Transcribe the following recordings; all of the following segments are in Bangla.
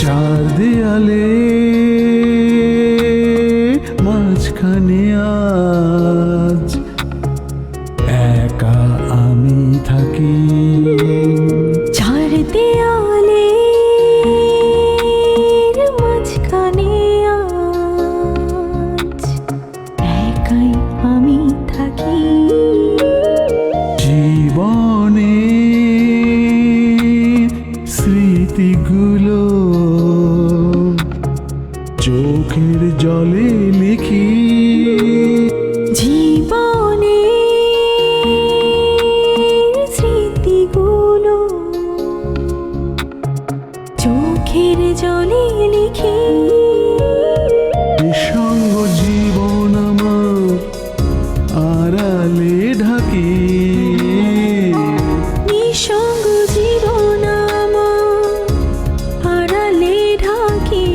চার দেয়ালে মাঝখানে আজ একা আমি থাকি। চার দেয়ালে মাঝখানে আজ একাই আমি থাকি। জীবনে স্মৃতিগুলো চোখের জলে লিখি। জীবনে স্মৃতিগুলো চোখের জলে লিখি। নিঃসঙ্গ জীবন আমার আড়ালে ঢাকি। নিঃসঙ্গ জীবন আমার আড়ালে ঢাকি।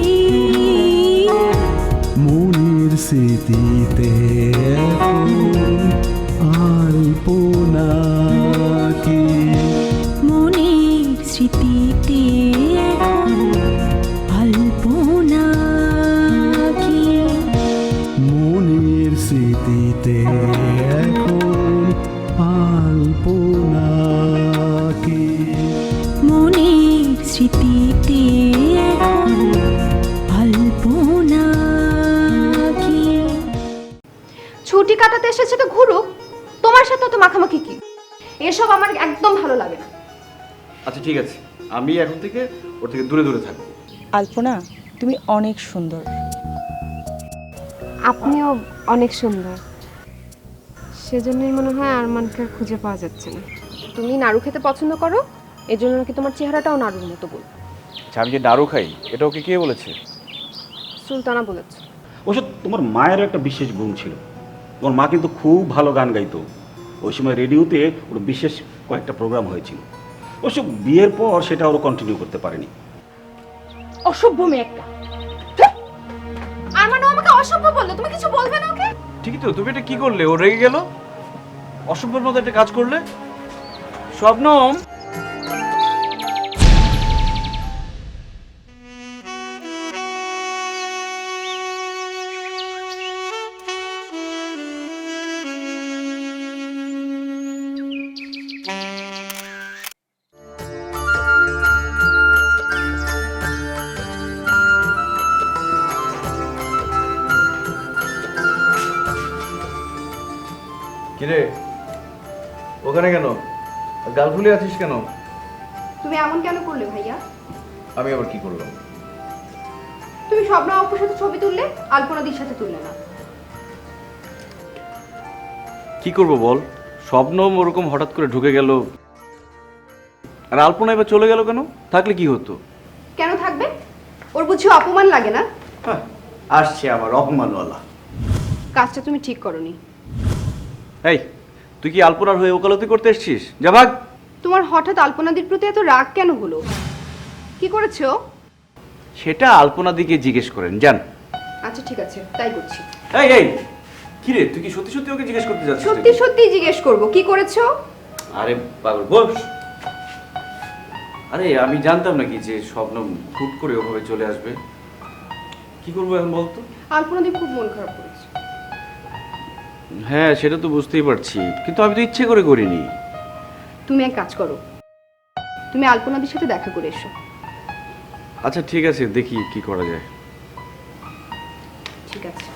মনের স্মৃতিতে এখন আলপনা কি। মনের স্মৃতিতে এখন আলপনা কি। মনের স্মৃতিতে এখন আলপনা কি। মনের স্মৃতিতে এখন আলপনা কি। ছুটি কাটাতে এসেছে তো ঘুরুক, তোমার সাথে তো মাখামাখি কি? এসব আমার একদম ভালো লাগে না। আচ্ছা ঠিক আছে, আমি এখন থেকে ওর থেকে দূরে দূরে থাকবো। আলপনা, তুমি অনেক সুন্দর। আপনিও অনেক সুন্দর, সেজন্যই মনে হয় আরমানকে আর খুঁজে পাওয়া যাচ্ছে না। তুমি নাড়ু খেতে পছন্দ করো, এজন্য নাকি তোমার চেহারাটাও নাড়ুর মতো বল। আচ্ছা, আমি যে নাড়ু খাই এটা ওকে কে বলেছে? সুলতানা বলেছে। ওসব তোমার মায়েরও একটা বিশেষ গুণ ছিল। তোমার মা কিন্তু খুব ভালো গান গাইতো। ওই সময় রেডিওতে ওর বিশেষ কয়েকটা প্রোগ্রাম হয়েছিল। ওসব বিয়ের পর সেটা ওরা কন্টিনিউ করতে পারেনি। অসভ্য মেয়ে একটা। আরমান আমাকে অসভ্য বললো, তুমি কিছু বলবে না ওকে? ঠিকই তো, তুমি এটা কি করলে? ও রেগে গেল, অসভ্যের মতো একটা কাজ করলে। শবনম, কিরে ওখানে কেন? গাল ফুলে আছিস কেন? তুমি এমন কেন করলে ভাইয়া? আমি আবার কি করলাম? তুমি স্বপ্না অপুর সাথে ছবি তুললে, আলপনাদির সাথে তুললে না। কি করব বল, শবনম ওরকম হঠাৎ করে ঢুকে গেল, আর আলপনা এবার চলে গেল কেন? থাকলে কি হতো? কেন থাকবে? ওর বুঝি অপমান লাগে না? আসছে আবার অপমানওয়ালা। কাজটা তুমি ঠিক করনি। এই, তুই কি আলপনার হয়ে ওকালতি করতে এসেছিস? যা ভাগ। তোমার হঠাৎ আলপনাদির প্রতি এত রাগ কেন হলো? কি করেছো? সেটা আলপনা দিকে জিজ্ঞেস করেন, জান। আচ্ছা ঠিক আছে, তাই করছি। এই এই, কি রে, তুই কি সত্যি সত্যি ওকে জিজ্ঞেস করতে যাচ্ছিস? সত্যি সত্যি জিজ্ঞেস করব, কি করেছো? আরে পাগল, বস। আরে আমি জানতাম নাকি যে শবনম হুট করে ওভাবে চলে আসবে। কি করবো এখন বলতো? আলপনাদি খুব মন খারাপ করেছে। হ্যাঁ সেটা তো বুঝতেই পারছি, কিন্তু আমি তো ইচ্ছে করে করিনি। তুমি এক কাজ করো, তুমি আলপনাদির সাথে দেখা করে এসো। আচ্ছা ঠিক আছে, দেখি কি করা যায়। ঠিক আছে।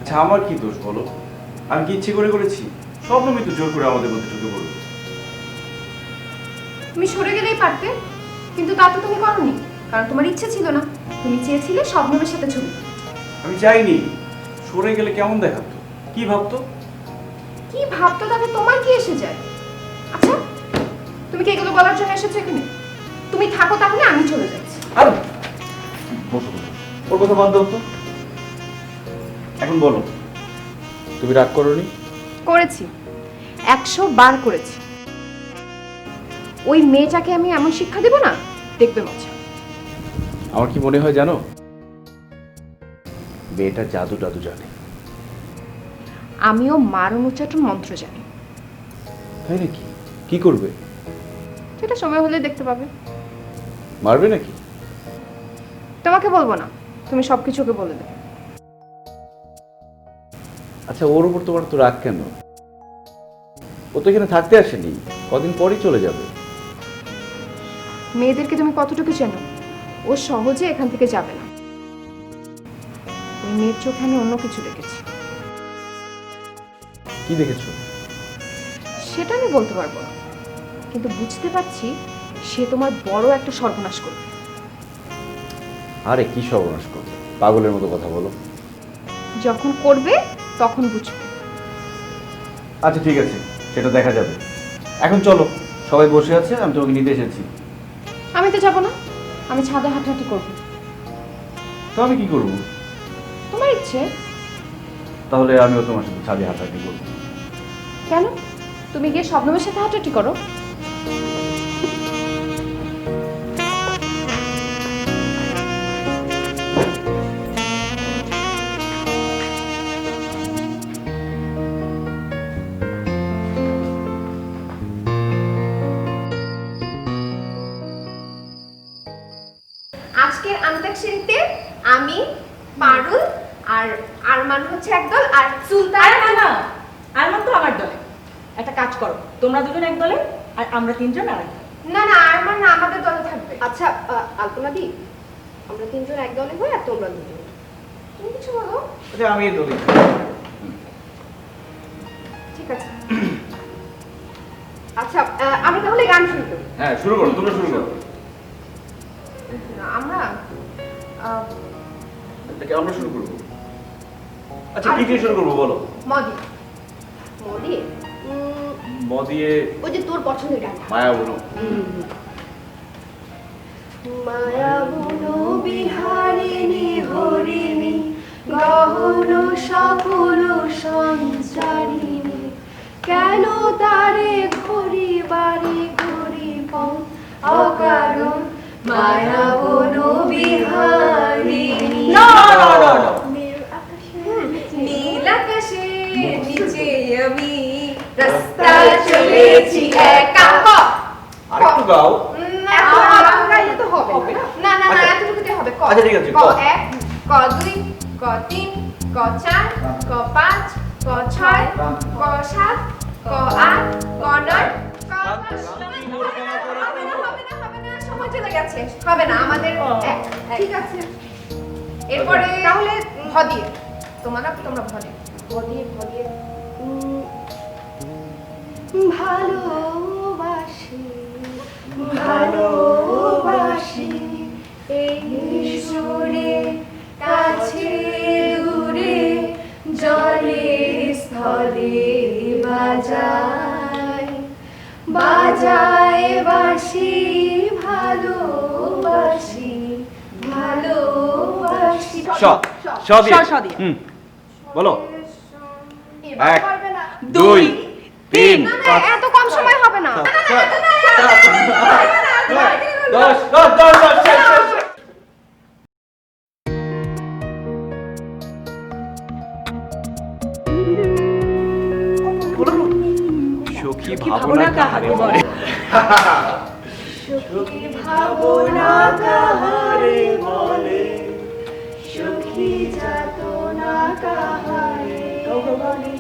আচ্ছা আমার কি দোষ বলো? আমি কি ইচ্ছে করে করেছি? শবনমই তো জোর করে আমাদের মধ্যে ঢুকে পড়লো। তুমি সরে গেলেই পারতে, কিন্তু তা তো তুমি করোনি, কারণ তোমার ইচ্ছে ছিল না। তুমি চেয়েছিলে শবনমের সাথে ছবি। আমি চাইনি। সরে গেলে কেমন দেখাতো, কি ভাবতো? কি ভাবতো তাতে তোমার কি এসে যায়? আচ্ছা, তুমি কি এগুলো বলার জন্য এসেছো এখানে? তুমি থাকো তাহলে, আমি চলে যাচ্ছি। আর বসো বসো, ওর কথা বাদ দাও তো। এখন বলো, তুমি রাগ করোনি? করেছি, 100 বার করেছি। ওই মেয়েটাকে আমি এমন শিক্ষা দেব না, দেখবে মজা। আমার কি মনে হয় জানো, মেয়েটা জাদু টাদু জানে। আমিও মারণ উচ্চাটন মন্ত্র জানি। তাই নাকি? কি করবে? সেটা সময় হলে দেখতে পাবে। মারবে নাকি? তোমাকে বলবো না, তুমি সবকিছু ওকে বলে দেবে। আচ্ছা, ওর উপর তোমার তো রাগ কেন? ও তো এখানে থাকতে আসেনি, কদিন পরই চলে যাবে। মেয়েদেরকে তুমি কতটুকু চেনো? ও সহজে এখান থেকে যাবে না। ওই মেয়ের চোখে আমি অন্য কিছু দেখেছি। কি দেখেছো? সেটা আমি বলতে পারবো না, কিন্তু বুঝতে পারছি সে তোমার বড় একটা সর্বনাশ করবে। আরে কি সর্বনাশ করবে, পাগলের মতো কথা বলো। যখন করবে তখন বুঝবে। আচ্ছা ঠিক আছে, সেটা দেখা যাবে। এখন চলো, সবাই বসে আছে, আমি তোমাকে নিতে এসেছি। আমি তো যাবো না, আমি ছাদে হাঁটাহাঁটি করবো। তো আমি কি করবো? তোমার ইচ্ছে। তাহলে আমিও তোমার সাথে ছাদে হাঁটাহাঁটি করবো। কেন? তুমি গিয়ে শবনমের সাথে হাঁটাহাঁটি করো। আজকের আন্তাক্ষরীতে আমি, পারুল আর আরমান হচ্ছে একদল, আর সুলতান। না, আরমান তো আমার দলে। একটা কাজ করো, তোমরা দুজন এক দলে আর আমরা তিনজন আরেক দলে। না না, আরমান না, আমাদের দলে থাকবে। আচ্ছা আলপনা দি, আমরা তিনজন এক দলে হই আর তোমরা দুজন। তুমি কিছু বলো। আচ্ছা আমি এই দলে। ঠিক আছে। আচ্ছা আমি তাহলে গান শুরু করি। হ্যাঁ শুরু করো, তোমরা শুরু করো। আমরা আমরা শুরু করবো। আচ্ছা কি দিয়ে শুরু করবো বলো? মদি মদি ম দিয়ে ওই যে তোর পছন্দের গান। মায়া বলো। মায়া বনো বিহারিণী হরিণী গহন সকল সংসারিণী, কেন তারে ঘড়ি বাড়ি ঘড়ি পং অকারণ মায়া বনো বিহারিণী। নীল আকাশে নিচে আমি রাস্তা চলেছি একা। আরেকটু গাও। এত গাইলে তো হবে না। না না, এতটুকুতে হবে। ক। আচ্ছা ঠিক আছে, ক ক। 1, ক 2, ক 3, ক 4, ক 5, ক 6, ক 7, ক 8, ক 9, ক 10। হবে না, সময় চলে গেছে। হবে না আমাদের। ঠিক আছে, এরপরে তাহলে ভ দিয়ে। তোমরা ভ দিয়ে। ভ দিয়ে ভালোবাসি ভালোবাসি এই সুরে কাছে দূরে জলে স্থলে বাজায় বাজায় বাঁশি ভালোবাসি ভালোবাসি। শ শ দিয়ে। বলো। 1 2 3 এত কম সময় হবে না। 10 10 শেষ। সখী ভাবনা কাহারে বলে। সখী ভাবনা কাহারে বলে, সখী যাতনা কাহারে বলে,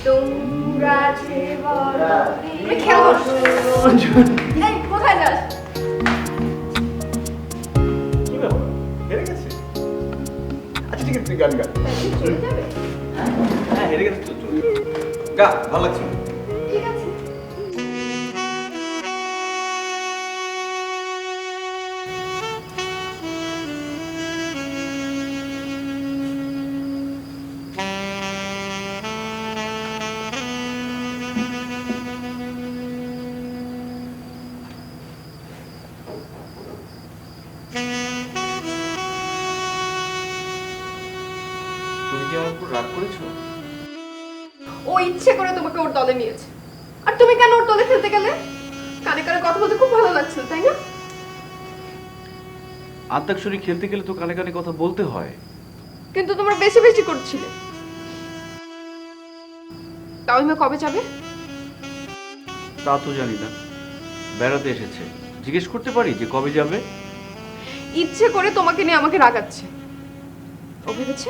তোমরা যে বড় এই কোথায় যাস? কি ব্যাপার, হেরে গেছে? আচ্ছা ঠিক আছে, তুই গান গা। চলে যাবে? হ্যাঁ হেরে গেছে তো, চলে গা, ভালো লাগছে। ঠিক আছে। আমার উপর রাগ করেছো? ও ইচ্ছে করে তোমাকে ওর দলে নিয়েছে, আর তুমি কেন ওর দলে খেলতে গেলে? কানে কানে কথা বলতে খুব ভালো লাগছিল, তাই না? আন্তাক্ষরী খেলতে গেলে তো কানে কানে কথা বলতে হয়। কিন্তু তোমরা বেশি বেশি করছিলে। তামিমা কবে যাবে? তা তো জানি না, বেড়াতে এসেছে, জিজ্ঞেস করতে পারি যে কবে যাবে? ইচ্ছে করে তোমাকে নিয়ে আমাকে রাগাচ্ছে। ও ভেবেছে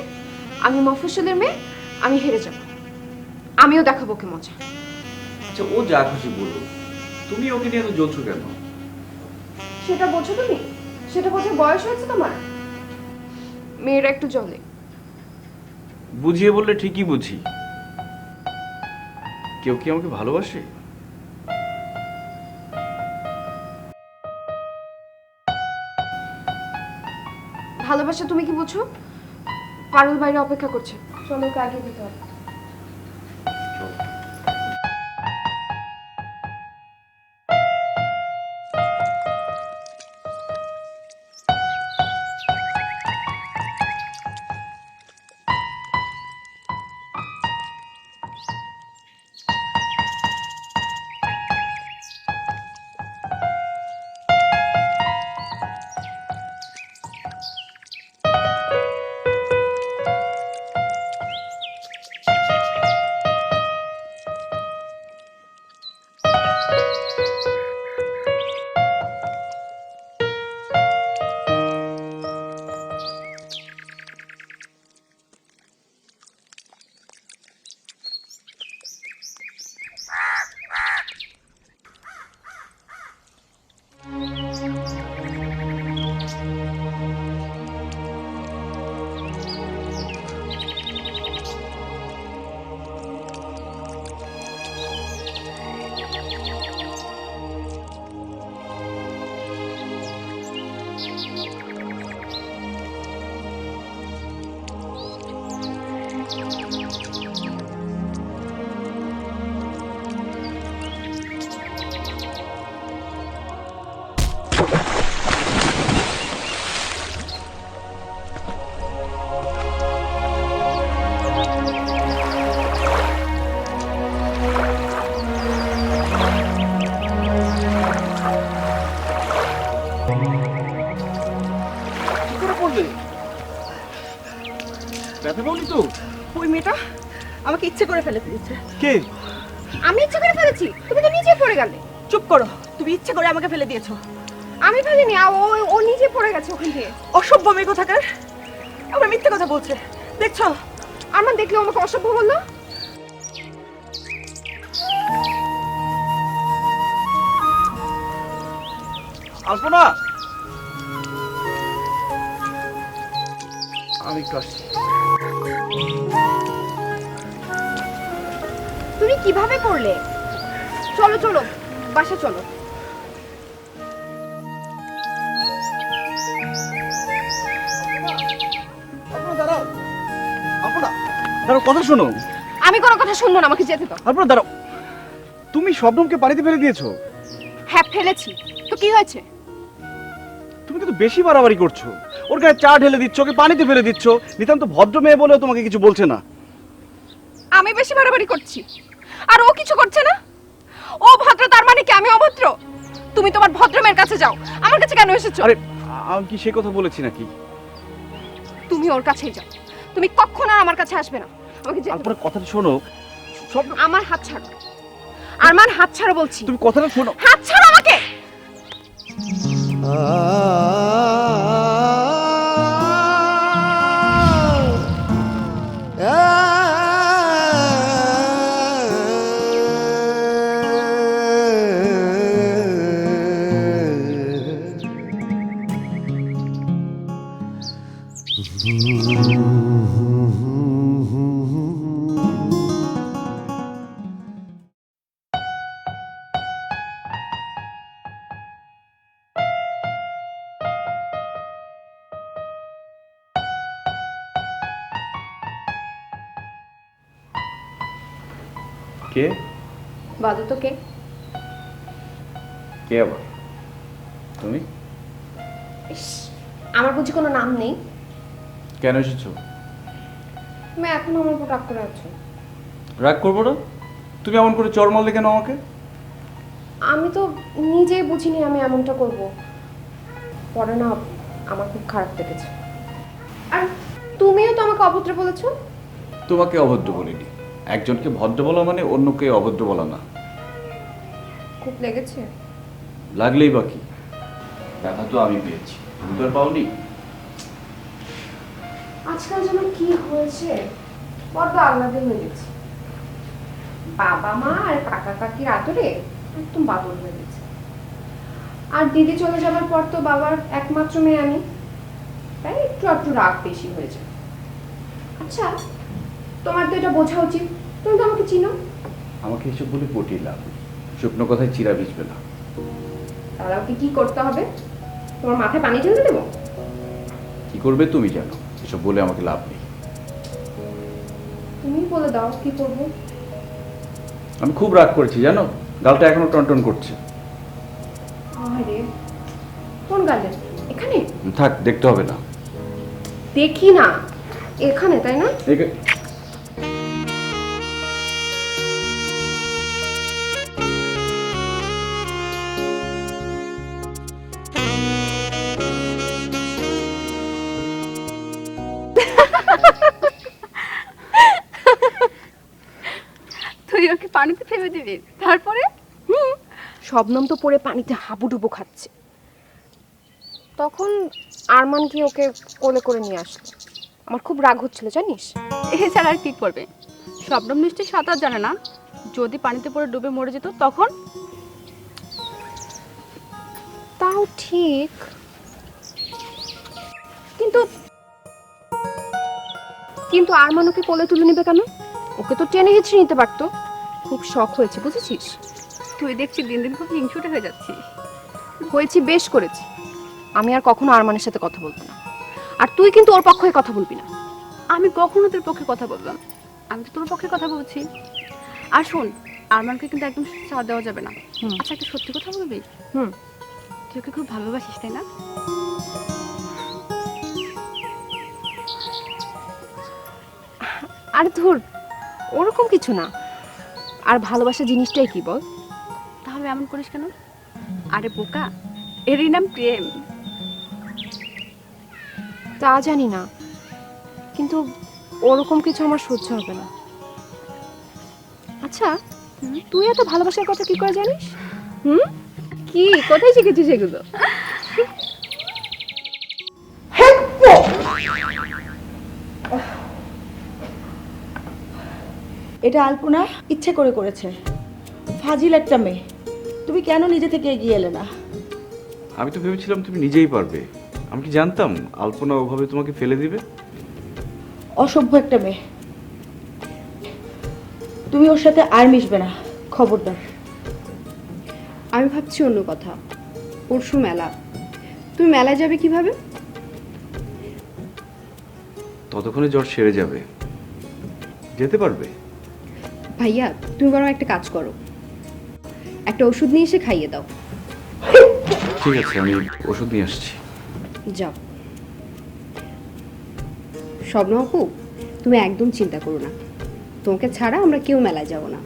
আমি মফস্বলের মেয়ে, আমি হেরে যাব, আমিও দেখাবো ওকে মজা। আচ্ছা, ও যা খুশি বলুক, তুমি ওকে নিয়ে এত জ্বলছো কেন? সেটা বোঝো তুমি? সেটা বোঝার বয়স হয়েছে তোমার? মেয়েরা একটু জ্বলে। বুঝিয়ে বললে ঠিকই বুঝি। কেউ কি আমাকে ভালোবাসে? ভালোবাসা তুমি কি বুঝো? পারুল বাইরে অপেক্ষা করছে, চলো ওকে আগে দিতে হবে। ব্যথা পাওনি তো? ওই মেয়েটা আমাকে ইচ্ছে করে ফেলে দিয়েছে। কে? আমি ইচ্ছে করে ফেলেছি? তুমি তো নিজে পড়ে গেলে। চুপ করো, তুমি ইচ্ছে করে আমাকে ফেলে দিয়েছো। আমি ফেলিনি, ও নিজে পড়ে গেছে ওখান থেকে। অসভ্য মেয়ে কোথাকার, আমরা মিথ্যে কথা বলছে, দেখছো? আমার দেখলে আমাকে অসভ্য বললো। আসবো না আমি কাশি। তুমি কিভাবে করলে? চলো চলো বাসা চলো। দাঁড়াও, দাঁড়াও, কথা শোনো। আমি কোনো কথা শুনবো না, আমাকে যেতে দাও। আপনারা দাঁড়াও, তুমি শবনমকে পানিতে ফেলে দিয়েছো। হ্যাঁ ফেলেছি, তো কি হয়েছে? তুমি কিন্তু বেশি বাড়াবাড়ি করছো। ওর গায়ে চা ঢেলে দিচ্ছ, ওকে পানিতে ফেলে দিচ্ছ। নিতান্ত ভদ্র মেয়ে বলেও তোমাকে কিছু বলছে না। আমি বেশি বাড়াবাড়ি করছি আর ও কিছু করছে না? ও ভদ্র, তার মানে কি আমি অভদ্র? তুমি তোমার ভদ্র মেয়ের কাছে যাও, আমার কাছে কেন এসেছো? আরে আমি কি সে কথা বলেছি নাকি? তুমি ওর কাছেই যাও, তুমি কখনো আর আমার কাছে আসবে না। আমাকে যেতে দাও। তারপরে কথাটা শোনো। সব আমার হাত ছাড়ো, আরমান হাত ছাড়ো বলছি। তুমি কথাটা শোনো। হাত ছাড়ো আমাকে। কে? বলো তো কে? কে আবার? তুমি? ইস, আমার বুঝি কোনো নাম নেই? কেন এসেছো? তুমি এখনো আমার উপর রাগ করে আছো। রাগ করবো না? তুমি এমন করে চড় মারলে কেন আমাকে? আমি তো নিজেই বুঝিনি আমি এমনটা করব। পরে না আমার খুব খারাপ লেগেছে। আর তুমিও তো আমাকে অভদ্র বলেছো। তোমাকে অভদ্র বলিনি। একজনকে ভদ্র বলা মানে অন্যকে অভদ্র বলা না। খুব লেগেছে? লাগলেই বা কি, ব্যথা তো আমি পেয়েছি, তুমি তো আর পাওনি। আজকাল যেন কি হয়েছে, বড্ড আহ্লাদে হয়ে গেছে। বাবা মা আর কাকা কাকির আদরে একদম বাদর হয়ে গেছে। আর দিদি চলে যাবার পর তো বাবার একমাত্র মেয়ে আমি, তাই একটু একটু রাগ বেশি হয়ে যায়। আচ্ছা, তোমার তো এটা বোঝা উচিত, তুমি তো আমাকে চিনো। আমাকে এসব বলে পটিয়ে লাভ নেই। শুকনো কথায় চিরা ভিজবে না। তাহলে আমাকে কি করতে হবে? তোমার মাথায় পানি ঢেলে দেবো? কি করবে তুমি জানো, এসব বলে আমাকে লাভ নেই। তুমি বলে দাও কি করবো। আমি খুব রাগ করেছি জানো, গালটা এখনো টনটন করছে। আরে কোন গালে? এখানে? থাক, দেখতে হবে না। দেখি না। এখানে, তাই না? তুই ওকে পানিতে ফেলে দিবি, তারপরে? শবনম তো পড়ে পানিতে হাবুডুবু খাচ্ছে। তখন আরমান কি ওকে কোলে করে নিয়ে আসলো। আমার খুব রাগ হচ্ছিল জানিস। এছাড়া আর কি করবে? শবনম নিশ্চয়ই সাঁতার জানে না, যদি পানিতে পড়ে ডুবে মরে যেত তখন? তাও ঠিক, কিন্তু কিন্তু আরমান ওকে কোলে তুলে নিবে কেন? ওকে তো টেনে হিঁচড়ে নিতে পারতো। খুব শখ হয়েছে বুঝেছিস। তুই দেখছি দিন দিন খুব হিংসুটে হয়ে যাচ্ছিস। হয়েছি, বেশ করেছি। আমি আর কখনো আরমানের সাথে কথা বলবো না। আর তুই কিন্তু ওর পক্ষে কথা বলবি না। আমি কখনো তোর পক্ষে কথা বললাম? আমি তো তোর পক্ষে কথা বলছি। আর শোন, আরমানকে কিন্তু একদম ছাড় দেওয়া যাবে না। আচ্ছা, একটা সত্যি কথা বলবি? হুম। তুই ওকে খুব ভালোবাসিস, তাই না? আরে ধুর, ওরকম কিছু না। আর ভালোবাসা জিনিসটাই কি বল? তাহলে এমন করিস কেন? আরে বোকা, এরই নাম প্রেম। তা জানি না, কিন্তু ওরকম কিছু আমার সহ্য হবে না। আচ্ছা, তুই এত ভালোবাসার কথা কি করে জানিস? কি, কোথায় শিখেছিস এগুলো? এটা আলপনা ইচ্ছে করে করেছে। ফাজিল একটা মেয়ে। তুমি কেন নিজে থেকে এগিয়ে এলে না? আমি তো ভেবেছিলাম তুমি নিজেই পারবে। আমি কি জানতাম আলপনা ওভাবে তোমাকে ফেলে দিবে? অসভ্য একটা মেয়ে। তুমি ওর সাথে আর মিশবে না, খবরদার। আমি ভাবছি অন্য কথা। পরশু মেলা, তুমি মেলায় যাবে কিভাবে? ততক্ষণে জ্বর সেরে যাবে, যেতে পারবে। ভাইয়া, তুমি বরং একটা কাজ করো, একটা ওষুধ নিয়ে এসে খাইয়ে দাও। ঠিক আছে, আমি ওষুধ নিয়ে আসছি। যাও। শবনম আপু, তুমি একদম চিন্তা করো না, তোমাকে ছাড়া আমরা কেউ মেলায় যাব না।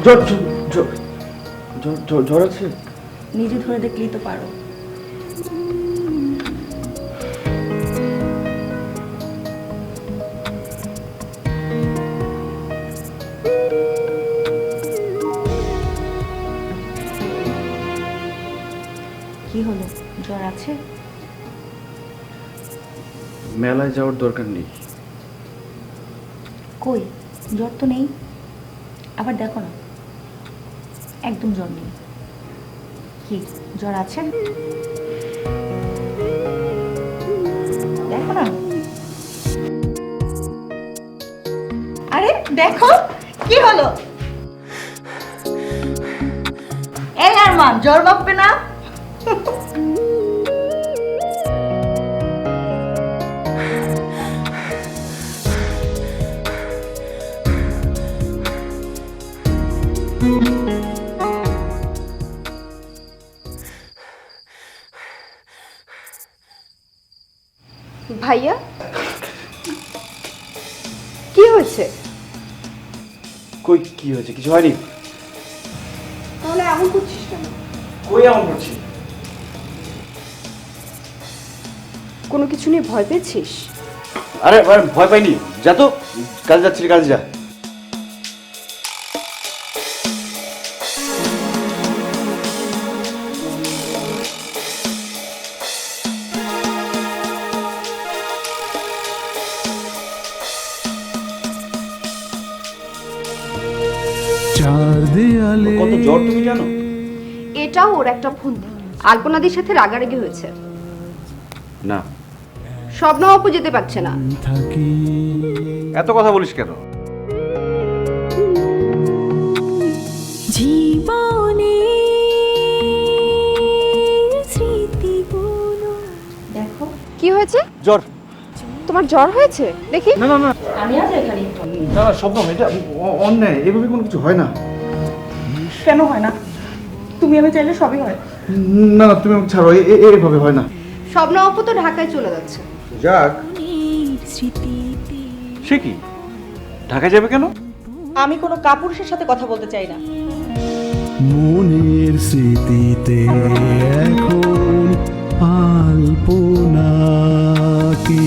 জ্বর জ্বর জ্বর জ্বর জ্বর জ্বর আছে? নিজে ধরে দেখলেই তো পারো। কি হলো, জ্বর আছে? মেলায় যাওয়ার দরকার নেই। কই, জ্বর তো নেই। আবার দেখো না, একদম জ্বর নেই। কি জ্বর আছে? দেখো না। আরে দেখো কি হলো। এই আরমান, জ্বর মাপবে না? ভাইয়া, কি হয়েছে? কই কি হয়েছে? কিছু হয়নি। তাহলে এমন করছিস কেন? কই এমন করছি? কোনো কিছু নিয়ে ভয় পেয়েছিস? আরে আরে ভয় পাইনি, যা তো, কাজে যাচ্ছিলি, কাজে যা। চার দেয়ালে কত জ্বর তুমি জানো? এটাও ওর একটা ফন্দি। আলপনাদির সাথে রাগারাগি হয়েছে। না। স্বপ্ন অপু যেতে পারছে না। থাকি এত কথা বলিস কেন? জীবনে স্মৃতিগুলো। দেখো, কি হয়েছে? জ্বর। তোমার জ্বর হয়েছে? দেখি। না না না আমি আজ এখানে। না না, স্বপ্ন, এটা অন্যায়, এভাবে কোনো কিছু হয় না। কেন হয় না? তুমি আমি চাইলে সবই হয়। না না, তুমি আমাকে ছাড়ো, এভাবে হয় না। স্বপ্ন অপু তো ঢাকায় চলে যাচ্ছে। যাক। স্মৃতিতে সে কি, ঢাকায় যাবে কেন? আমি কোনো কাপুরুষের সাথে কথা বলতে চাই না। মনের স্মৃতিতে এখন আলপনা কি